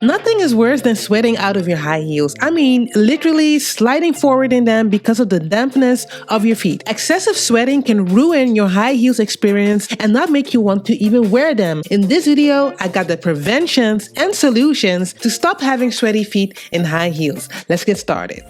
Nothing is worse than sweating out of your high heels. I mean, literally sliding forward in them because of the dampness of your feet. Excessive sweating can ruin your high heels experience and not make you want to even wear them. In this video, I got the preventions and solutions to stop having sweaty feet in high heels. Let's get started.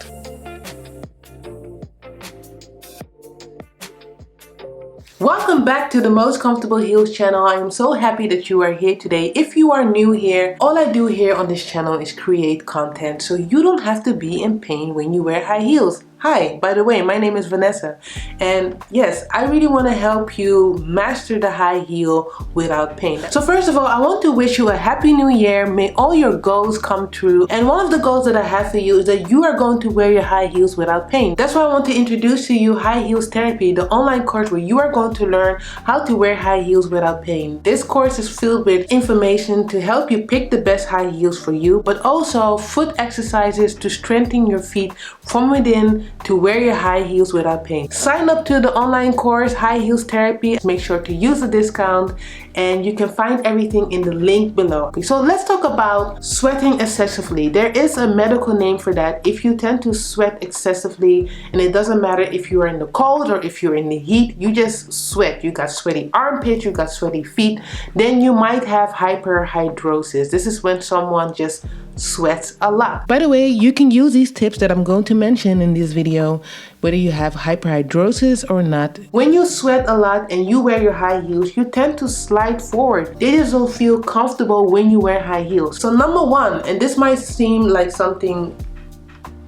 Welcome back to the Most Comfortable Heels channel. I am so happy that you are here today. If you are new here, all I do here on this channel is create content so you don't have to be in pain when you wear high heels. Hi, by the way, my name is Vanessa, and yes, I really want to help you master the high heel without pain. So first of all, I want to wish you a happy new year. May all your goals come true. And one of the goals that I have for you is that you are going to wear your high heels without pain. That's why I want to introduce to you High Heels Therapy, the online course where you are going to learn how to wear high heels without pain. This course is filled with information to help you pick the best high heels for you, but also foot exercises to strengthen your feet from within to wear your high heels without pain. Sign up to the online course High Heels Therapy. Make sure to use the discount, and you can find everything in the link below. So let's talk about sweating excessively. There is a medical name for that. If you tend to sweat excessively, and it doesn't matter if you are in the cold or if you're in the heat, you just sweat. You got sweaty armpits, you got sweaty feet, then you might have hyperhidrosis. This is when someone just sweats a lot. By the way, you can use these tips that I'm going to mention in this video whether you have hyperhidrosis or not. When you sweat a lot and you wear your high heels, you tend to slide forward. They just don't feel comfortable when you wear high heels. So number one, and this might seem like something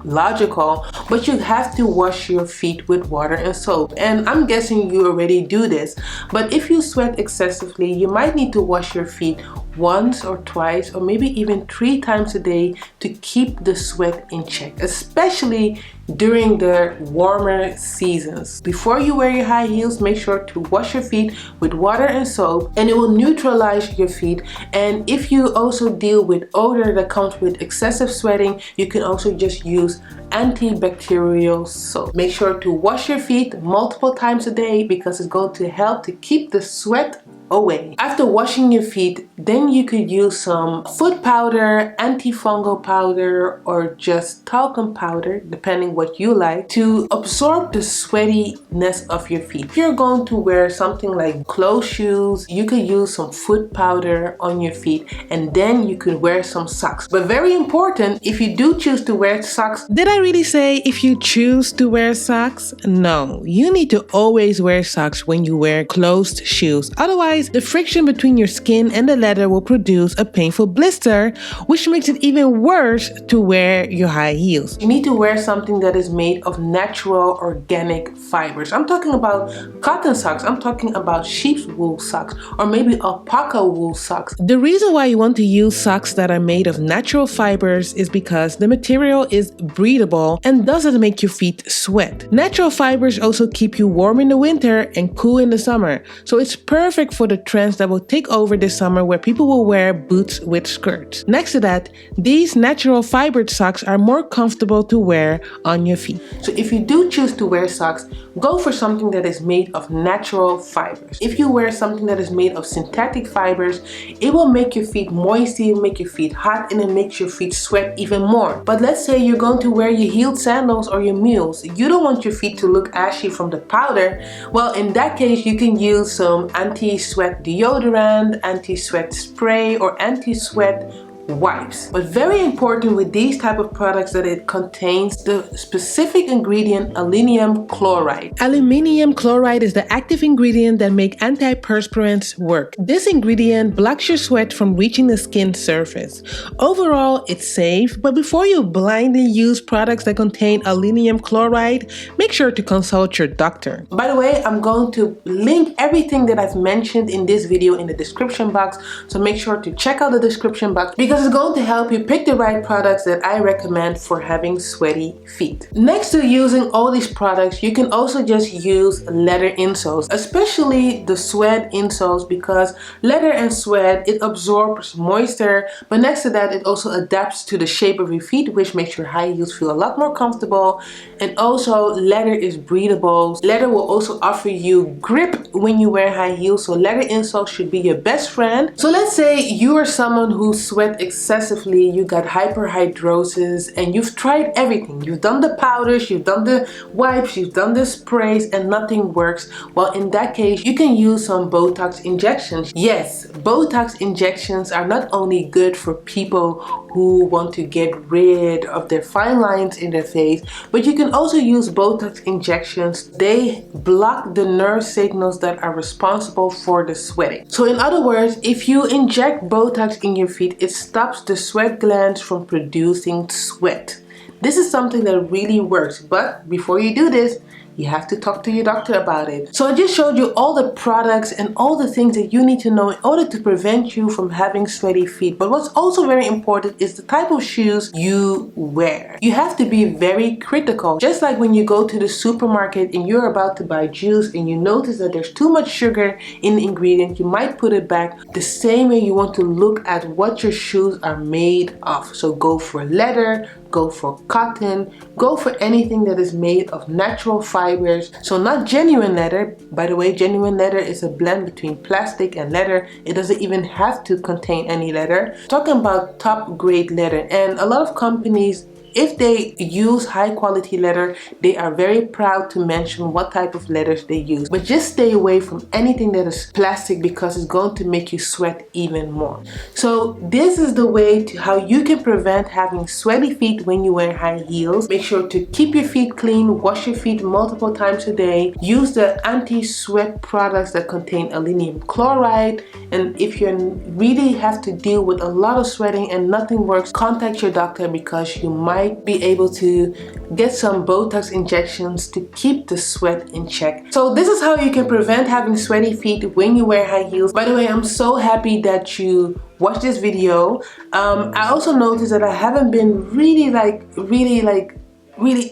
logical, but you have to wash your feet with water and soap. And I'm guessing you already do this, but if you sweat excessively, you might need to wash your feet once or twice or maybe even 3 times a day to keep the sweat in check, especially during the warmer seasons. Before you wear your high heels, make sure to wash your feet with water and soap, and it will neutralize your feet. And if you also deal with odor that comes with excessive sweating, you can also just use antibacterial soap. Make sure to wash your feet multiple times a day because it's going to help to keep the sweat away. After washing your feet, then you could use some foot powder, antifungal powder, or just talcum powder, depending what you like, to absorb the sweatiness of your feet. If you're going to wear something like closed shoes, you could use some foot powder on your feet, and then you could wear some socks. But very important, if you do choose to wear socks, did I really say if you choose to wear socks? No, you need to always wear socks when you wear closed shoes. Otherwise, the friction between your skin and the leather will produce a painful blister, which makes it even worse to wear your high heels. You need to wear something that is made of natural organic fibers. I'm talking about cotton socks, I'm talking about sheep's wool socks, or maybe alpaca wool socks. The reason why you want to use socks that are made of natural fibers is because the material is breathable and doesn't make your feet sweat. Natural fibers also keep you warm in the winter and cool in the summer, so it's perfect for the trends that will take over this summer where people will wear boots with skirts. Next to that, these natural fibered socks are more comfortable to wear on your feet. So if you do choose to wear socks, go for something that is made of natural fibers. If you wear something that is made of synthetic fibers, it will make your feet moisty, it will make your feet hot, and it makes your feet sweat even more. But let's say you're going to wear your heeled sandals or your mules. You don't want your feet to look ashy from the powder. Well, in that case, you can use some anti-sweat deodorant, anti-sweat spray, or anti-sweat wipes. But very important with these type of products that it contains the specific ingredient aluminum chloride. Aluminum chloride is the active ingredient that makes antiperspirants work. This ingredient blocks your sweat from reaching the skin surface. Overall, it's safe, but before you blindly use products that contain aluminum chloride, make sure to consult your doctor. By the way, I'm going to link everything that I've mentioned in this video in the description box, so make sure to check out the description box because it's going to help you pick the right products that I recommend for having sweaty feet. Next to using all these products, you can also just use leather insoles, especially the sweat insoles, because leather and sweat, it absorbs moisture, but next to that, it also adapts to the shape of your feet, which makes your high heels feel a lot more comfortable. And also, leather is breathable. Leather will also offer you grip when you wear high heels, so leather insoles should be your best friend. So let's say you are someone who sweat excessively, you got hyperhidrosis, and you've tried everything. You've done the powders, you've done the wipes, you've done the sprays, and nothing works. Well, in that case, you can use some Botox injections. Yes, Botox injections are not only good for people who want to get rid of their fine lines in their face, but you can also use Botox injections. They block the nerve signals that are responsible for the sweating. So in other words, if you inject Botox in your feet, it stops the sweat glands from producing sweat. This is something that really works, but before you do this, you have to talk to your doctor about it. So I just showed you all the products and all the things that you need to know in order to prevent you from having sweaty feet. But what's also very important is the type of shoes you wear. You have to be very critical. Just like when you go to the supermarket and you're about to buy juice and you notice that there's too much sugar in the ingredient, you might put it back. The same way you want to look at what your shoes are made of. So go for leather, go for cotton, go for anything that is made of natural fibers. So not genuine leather. By the way, genuine leather is a blend between plastic and leather. It doesn't even have to contain any leather. Talking about top grade leather, and a lot of companies, if they use high quality leather, they are very proud to mention what type of leathers they use. But just stay away from anything that is plastic because it's going to make you sweat even more. So this is the way to how you can prevent having sweaty feet when you wear high heels. Make sure to keep your feet clean, wash your feet multiple times a day, use the anti-sweat products that contain aluminum chloride, and if you really have to deal with a lot of sweating and nothing works, contact your doctor because you might be able to get some Botox injections to keep the sweat in check. So this is how you can prevent having sweaty feet when you wear high heels. By the way, I'm so happy that you watched this video. I also noticed that I haven't been really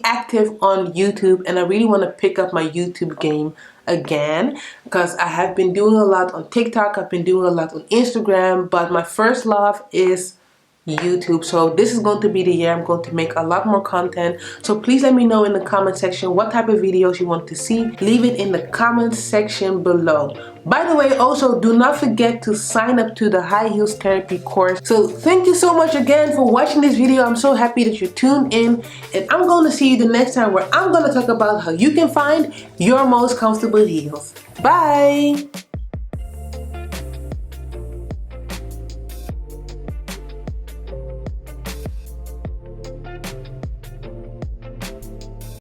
active on YouTube, and I really want to pick up my YouTube game again because I have been doing a lot on TikTok, I've been doing a lot on Instagram, but my first love is YouTube. So this is going to be the year I'm going to make a lot more content. So please let me know in the comment section what type of videos you want to see. Leave it in the comment section below. By the way, also do not forget to sign up to the high heels therapy course. So thank you so much again for watching this video. I'm so happy that you tuned in, and I'm going to see you the next time where I'm going to talk about how you can find your most comfortable heels. Bye.